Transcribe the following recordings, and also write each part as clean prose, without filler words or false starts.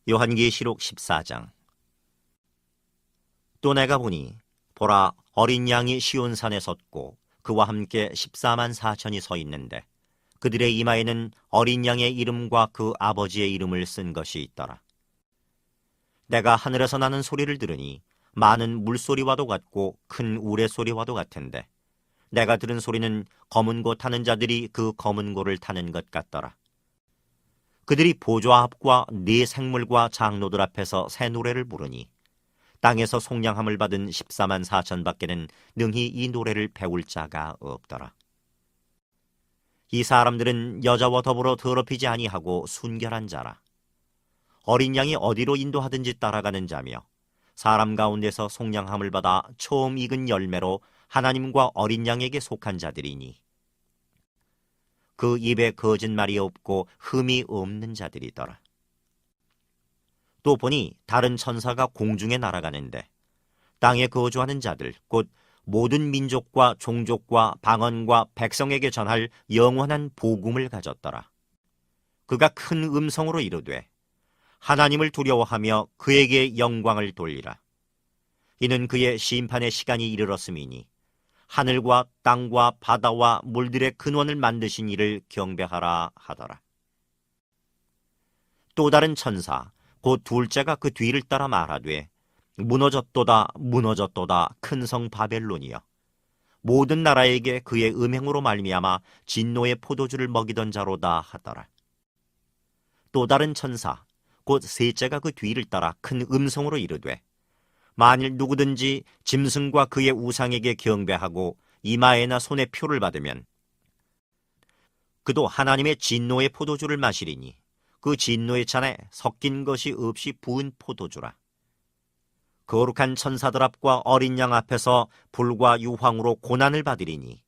요한계시록 14장. 또 내가 보니 보라, 어린 양이 시온산에 섰고 그와 함께 14만 4천이 서 있는데 그들의 이마에는 어린 양의 이름과 그 아버지의 이름을 쓴 것이 있더라. 내가 하늘에서 나는 소리를 들으니 많은 물소리와도 같고 큰 우레소리와도 같은데 내가 들은 소리는 검은 고 타는 자들이 그 검은 고를 타는 것 같더라. 그들이 보좌 앞과 네 생물과 장로들 앞에서 새 노래를 부르니 땅에서 속량함을 받은 14만 4천 밖에는 능히 이 노래를 배울 자가 없더라. 이 사람들은 여자와 더불어 더럽히지 아니하고 순결한 자라. 어린 양이 어디로 인도하든지 따라가는 자며 사람 가운데서 속량함을 받아 처음 익은 열매로 하나님과 어린 양에게 속한 자들이니 그 입에 거짓말이 없고 흠이 없는 자들이더라. 또 보니 다른 천사가 공중에 날아가는데 땅에 거주하는 자들 곧 모든 민족과 종족과 방언과 백성에게 전할 영원한 복음을 가졌더라. 그가 큰 음성으로 이르되 하나님을 두려워하며 그에게 영광을 돌리라. 이는 그의 심판의 시간이 이르렀음이니 하늘과 땅과 바다와 물들의 근원을 만드신 이를 경배하라 하더라. 또 다른 천사 곧 둘째가 그 뒤를 따라 말하되 무너졌도다 무너졌도다 큰 성 바벨론이여 모든 나라에게 그의 음행으로 말미암아 진노의 포도주를 먹이던 자로다 하더라. 또 다른 천사 곧 셋째가 그 뒤를 따라 큰 음성으로 이르되 만일 누구든지 짐승과 그의 우상에게 경배하고 이마에나 손에 표를 받으면 그도 하나님의 진노의 포도주를 마시리니 그 진노의 잔에 섞인 것이 없이 부은 포도주라. 거룩한 천사들 앞과 어린 양 앞에서 불과 유황으로 고난을 받으리니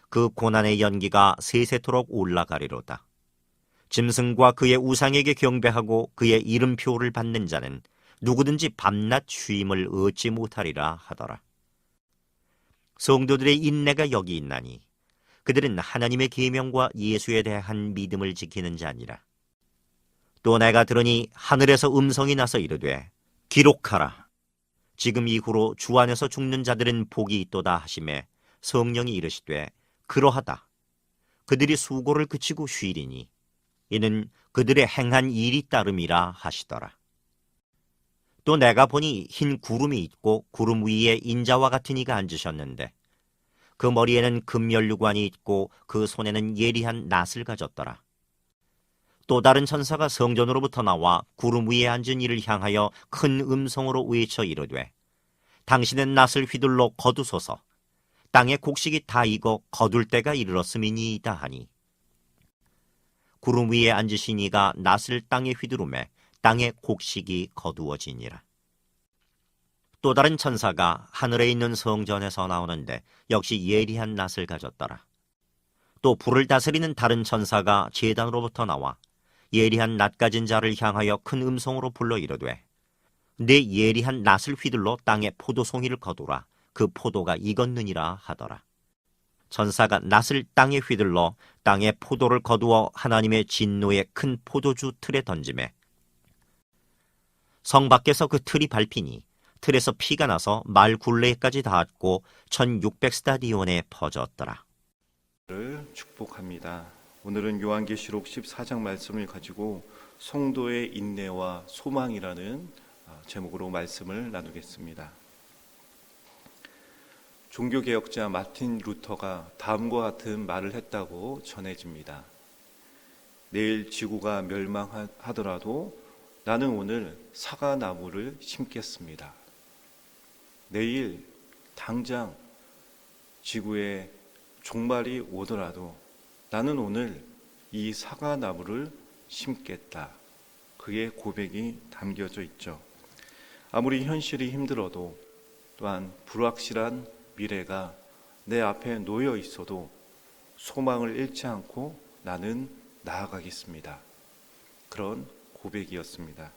그 고난의 연기가 세세토록 올라가리로다. 짐승과 그의 우상에게 경배하고 그의 이름표를 받는 자는 누구든지 밤낮 쉼을 얻지 못하리라 하더라. 성도들의 인내가 여기 있나니 그들은 하나님의 계명과 예수에 대한 믿음을 지키는 자니라. 또 내가 들으니 하늘에서 음성이 나서 이르되 기록하라. 지금 이후로 주 안에서 죽는 자들은 복이 있도다 하시매 성령이 이르시되 그러하다. 그들이 수고를 그치고 쉬리니 이는 그들의 행한 일이 따름이라 하시더라. 또 내가 보니 흰 구름이 있고 구름 위에 인자와 같은 이가 앉으셨는데 그 머리에는 금면류관이 있고 그 손에는 예리한 낫을 가졌더라. 또 다른 천사가 성전으로부터 나와 구름 위에 앉은 이를 향하여 큰 음성으로 외쳐 이르되 당신은 낫을 휘둘러 거두소서. 땅의 곡식이 다 익어 거둘 때가 이르렀음이니이다 하니 구름 위에 앉으신 이가 낫을 땅에 휘두르매 땅의 곡식이 거두어지니라. 또 다른 천사가 하늘에 있는 성전에서 나오는데 역시 예리한 낫을 가졌더라. 또 불을 다스리는 다른 천사가 제단으로부터 나와 예리한 낫 가진 자를 향하여 큰 음성으로 불러 이르되 내 예리한 낫을 휘둘러 땅에 포도송이를 거두라. 그 포도가 익었느니라 하더라. 천사가 낫을 땅에 휘둘러 땅에 포도를 거두어 하나님의 진노의 큰 포도주 틀에 던지매 성 밖에서 그 틀이 밟히니 틀에서 피가 나서 말 굴레까지 닿았고 1600스타디온에 퍼졌더라. 축복합니다. 오늘은 요한계시록 14장 말씀을 가지고 성도의 인내와 소망이라는 제목으로 말씀을 나누겠습니다. 종교개혁자 마틴 루터가 다음과 같은 말을 했다고 전해집니다. 내일 지구가 멸망하더라도 나는 오늘 사과나무를 심겠습니다. 내일 당장 지구에 종말이 오더라도 나는 오늘 이 사과나무를 심겠다. 그의 고백이 담겨져 있죠. 아무리 현실이 힘들어도 또한 불확실한 미래가 내 앞에 놓여 있어도 소망을 잃지 않고 나는 나아가겠습니다. 그런 고백이었습니다.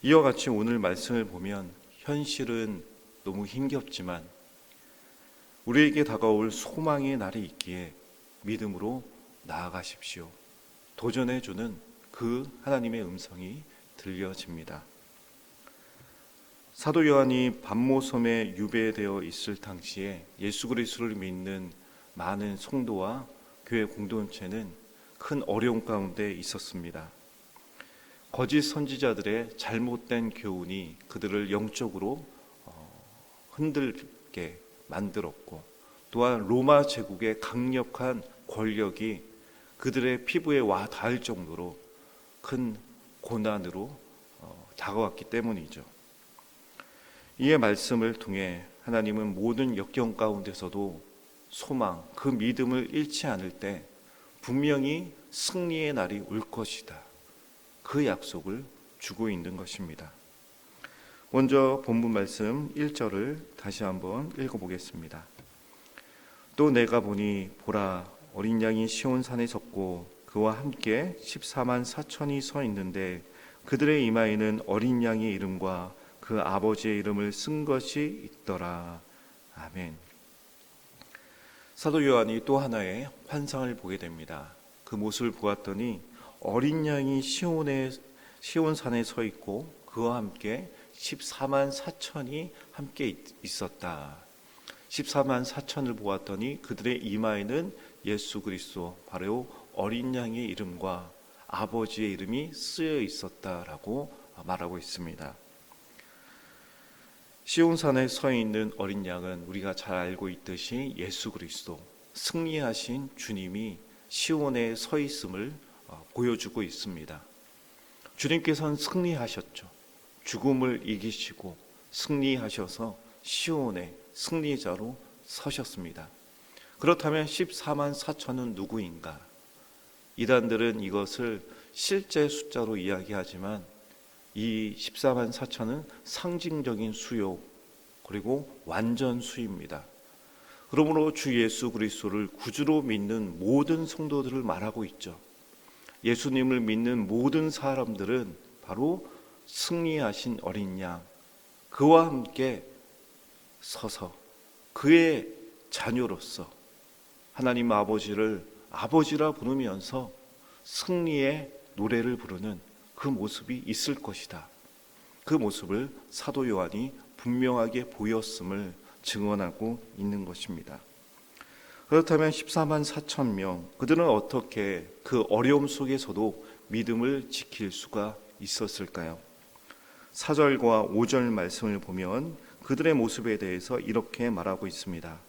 이와 같이 오늘 말씀을 보면 현실은 너무 힘겹지만 우리에게 다가올 소망의 날이 있기에 믿음으로 나아가십시오. 도전해주는 그 하나님의 음성이 들려집니다. 사도 요한이 반모섬에 유배되어 있을 당시에 예수 그리스도를 믿는 많은 성도와 교회 공동체는 큰 어려움 가운데 있었습니다. 거짓 선지자들의 잘못된 교훈이 그들을 영적으로 흔들게 만들었고, 또한 로마 제국의 강력한 권력이 그들의 피부에 와 닿을 정도로 큰 고난으로 다가왔기 때문이죠. 이의 말씀을 통해 하나님은 모든 역경 가운데서도 소망, 그 믿음을 잃지 않을 때 분명히 승리의 날이 올 것이다, 그 약속을 주고 있는 것입니다. 먼저 본문 말씀 1절을 다시 한번 읽어보겠습니다. 또 내가 보니 보라, 어린 양이 시온산에 섰고 그와 함께 14만 4천이 서 있는데 그들의 이마에는 어린 양의 이름과 그 아버지의 이름을 쓴 것이 있더라. 아멘. 사도 요한이 또 하나의 환상을 보게 됩니다. 그 모습을 보았더니 어린 양이 시온산에 서 있고 그와 함께 14만 4천이 함께 있었다. 14만 4천을 보았더니 그들의 이마에는 예수 그리스도, 바로 어린 양의 이름과 아버지의 이름이 쓰여 있었다라고 말하고 있습니다. 시온산에 서 있는 어린 양은 우리가 잘 알고 있듯이 예수 그리스도, 승리하신 주님이 시온에 서 있음을 보여주고 있습니다. 주님께서는 승리하셨죠. 죽음을 이기시고 승리하셔서 시온의 승리자로 서셨습니다. 그렇다면 14만 4천은 누구인가? 이단들은 이것을 실제 숫자로 이야기하지만 이 14만 4천은 상징적인 수요, 그리고 완전 수입니다. 그러므로 주 예수 그리스도를 구주로 믿는 모든 성도들을 말하고 있죠. 예수님을 믿는 모든 사람들은 바로 승리하신 어린 양, 그와 함께 서서 그의 자녀로서 하나님 아버지를 아버지라 부르면서 승리의 노래를 부르는 그 모습이 있을 것이다. 그 모습을 사도 요한이 분명하게 보였음을 증언하고 있는 것입니다. 그렇다면 14만 4천 명, 그들은 어떻게 그 어려움 속에서도 믿음을 지킬 수가 있었을까요? 4절과 5절 말씀을 보면 그들의 모습에 대해서 이렇게 말하고 있습니다.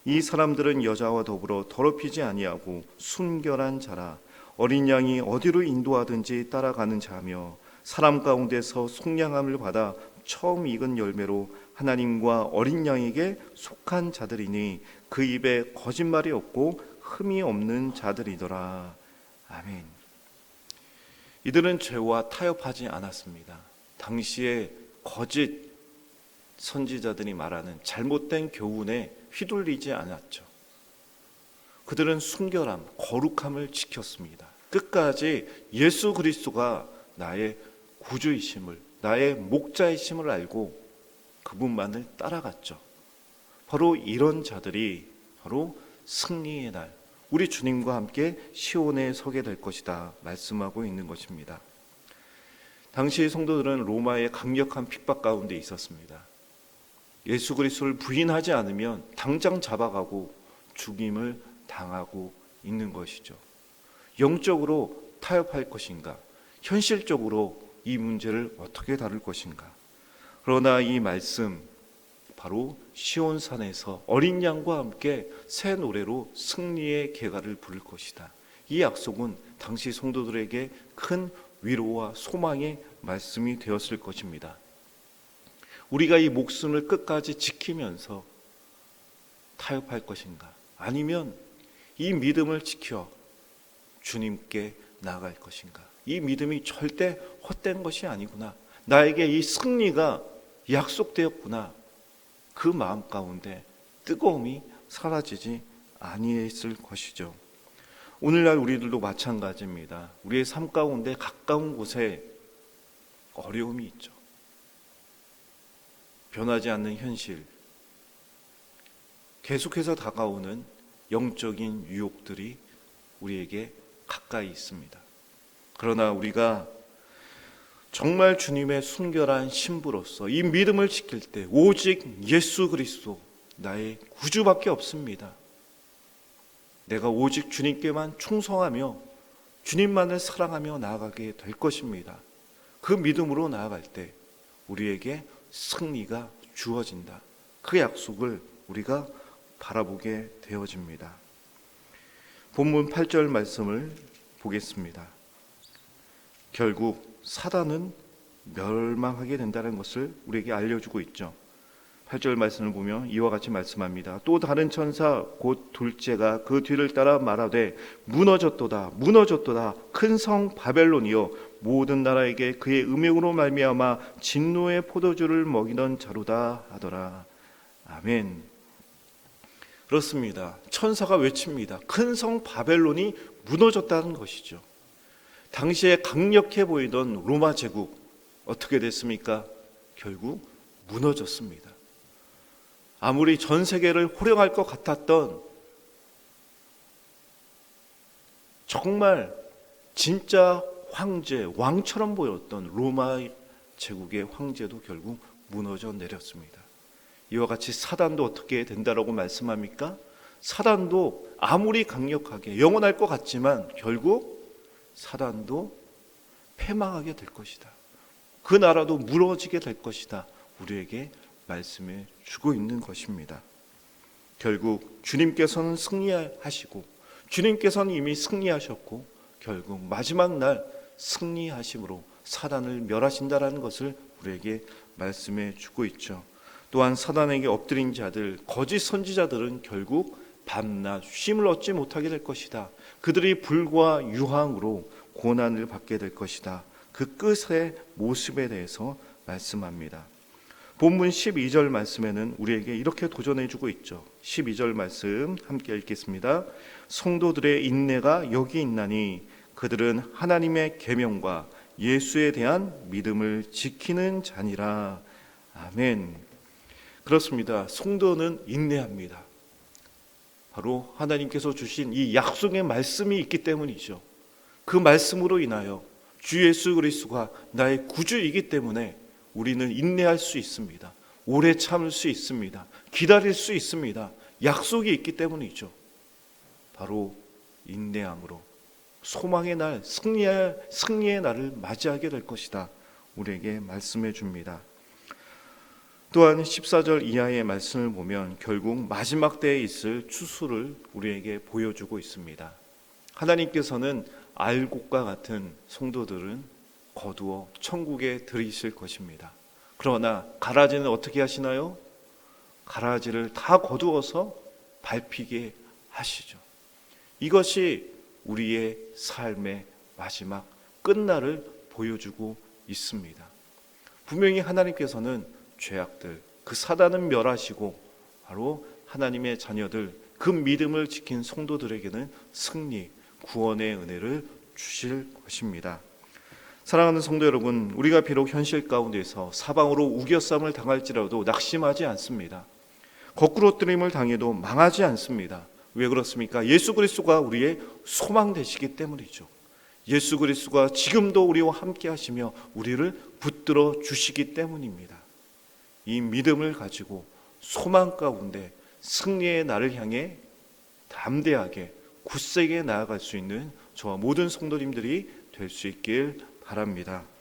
이 사람들은 여자와 더불어 더럽히지 아니하고 순결한 자라, 어린 양이 어디로 인도하든지 따라가는 자며 사람 가운데서 속량함을 받아 처음 익은 열매로 하나님과 어린 양에게 속한 자들이니 그 입에 거짓말이 없고 흠이 없는 자들이더라. 아멘. 이들은 죄와 타협하지 않았습니다. 당시에 거짓 선지자들이 말하는 잘못된 교훈에 휘둘리지 않았죠. 그들은 순결함, 거룩함을 지켰습니다. 끝까지 예수 그리스도가 나의 구주이심을, 나의 목자이심을 알고 그분만을 따라갔죠. 바로 이런 자들이 바로 승리의 날, 우리 주님과 함께 시온에 서게 될 것이다 말씀하고 있는 것입니다. 당시 성도들은 로마의 강력한 핍박 가운데 있었습니다. 예수 그리스도를 부인하지 않으면 당장 잡아가고 죽임을 당하고 있는 것이죠. 영적으로 타협할 것인가? 현실적으로 이 문제를 어떻게 다룰 것인가? 그러나 이 말씀, 바로 시온산에서 어린 양과 함께 새 노래로 승리의 계가를 부를 것이다. 이 약속은 당시 성도들에게 큰 위로와 소망의 말씀이 되었을 것입니다. 우리가 이 목숨을 끝까지 지키면서 타협할 것인가? 아니면 이 믿음을 지켜 주님께 나아갈 것인가? 이 믿음이 절대 헛된 것이 아니구나. 나에게 이 승리가 약속되었구나. 그 마음 가운데 뜨거움이 사라지지 아니했을 것이죠. 오늘날 우리들도 마찬가지입니다. 우리의 삶 가운데 가까운 곳에 어려움이 있죠. 변하지 않는 현실, 계속해서 다가오는 영적인 유혹들이 우리에게 가까이 있습니다. 그러나 우리가 정말 주님의 순결한 신부로서 이 믿음을 지킬 때 오직 예수 그리스도 나의 구주밖에 없습니다. 내가 오직 주님께만 충성하며 주님만을 사랑하며 나아가게 될 것입니다. 그 믿음으로 나아갈 때 우리에게 승리가 주어진다. 그 약속을 우리가 바라보게 되어집니다. 본문 8절 말씀을 보겠습니다. 결국 사단은 멸망하게 된다는 것을 우리에게 알려주고 있죠. 8절 말씀을 보면 이와 같이 말씀합니다. 또 다른 천사 곧 둘째가 그 뒤를 따라 말하되 무너졌도다 무너졌도다 큰 성 바벨론이여 모든 나라에게 그의 음행으로 말미암아 진노의 포도주를 먹이던 자로다 하더라. 아멘. 그렇습니다. 천사가 외칩니다. 큰 성 바벨론이 무너졌다는 것이죠. 당시에 강력해 보이던 로마 제국 어떻게 됐습니까? 결국 무너졌습니다. 아무리 전 세계를 호령할 것 같았던 정말 진짜 황제, 왕처럼 보였던 로마 제국의 황제도 결국 무너져 내렸습니다. 이와 같이 사단도 어떻게 된다라고 말씀합니까? 사단도 아무리 강력하게 영원할 것 같지만 결국 사단도 패망하게 될 것이다. 그 나라도 무너지게 될 것이다. 우리에게 말씀해 주고 있는 것입니다. 결국 주님께서는 승리하시고 주님께서는 이미 승리하셨고 결국 마지막 날 승리하심으로 사단을 멸하신다라는 것을 우리에게 말씀해 주고 있죠. 또한 사단에게 엎드린 자들, 거짓 선지자들은 결국 밤낮 쉼을 얻지 못하게 될 것이다. 그들이 불과 유황으로 고난을 받게 될 것이다. 그 끝의 모습에 대해서 말씀합니다. 본문 12절 말씀에는 우리에게 이렇게 도전해 주고 있죠. 12절 말씀 함께 읽겠습니다. 성도들의 인내가 여기 있나니 그들은 하나님의 계명과 예수에 대한 믿음을 지키는 자니라. 아멘. 그렇습니다. 성도는 인내합니다. 바로 하나님께서 주신 이 약속의 말씀이 있기 때문이죠. 그 말씀으로 인하여 주 예수 그리스도가 나의 구주이기 때문에 우리는 인내할 수 있습니다. 오래 참을 수 있습니다. 기다릴 수 있습니다. 약속이 있기 때문이죠. 바로 인내함으로 소망의 날, 승리의 날을 맞이하게 될 것이다. 우리에게 말씀해 줍니다. 또한 14절 이하의 말씀을 보면 결국 마지막 때에 있을 추수를 우리에게 보여주고 있습니다. 하나님께서는 알곡과 같은 성도들은 거두어 천국에 들이실 것입니다. 그러나 가라지는 어떻게 하시나요? 가라지를 다 거두어서 밟히게 하시죠. 이것이 우리의 삶의 마지막 끝날을 보여주고 있습니다. 분명히 하나님께서는 죄악들, 그 사단은 멸하시고 바로 하나님의 자녀들, 그 믿음을 지킨 성도들에게는 승리, 구원의 은혜를 주실 것입니다. 사랑하는 성도 여러분, 우리가 비록 현실 가운데서 사방으로 우겨쌈을 당할지라도 낙심하지 않습니다. 거꾸로뜨림을 당해도 망하지 않습니다. 왜 그렇습니까? 예수 그리스도가 우리의 소망 되시기 때문이죠. 예수 그리스도가 지금도 우리와 함께 하시며 우리를 붙들어 주시기 때문입니다. 이 믿음을 가지고 소망 가운데 승리의 날을 향해 담대하게 굳세게 나아갈 수 있는 저와 모든 성도님들이 될 수 있길 바랍니다.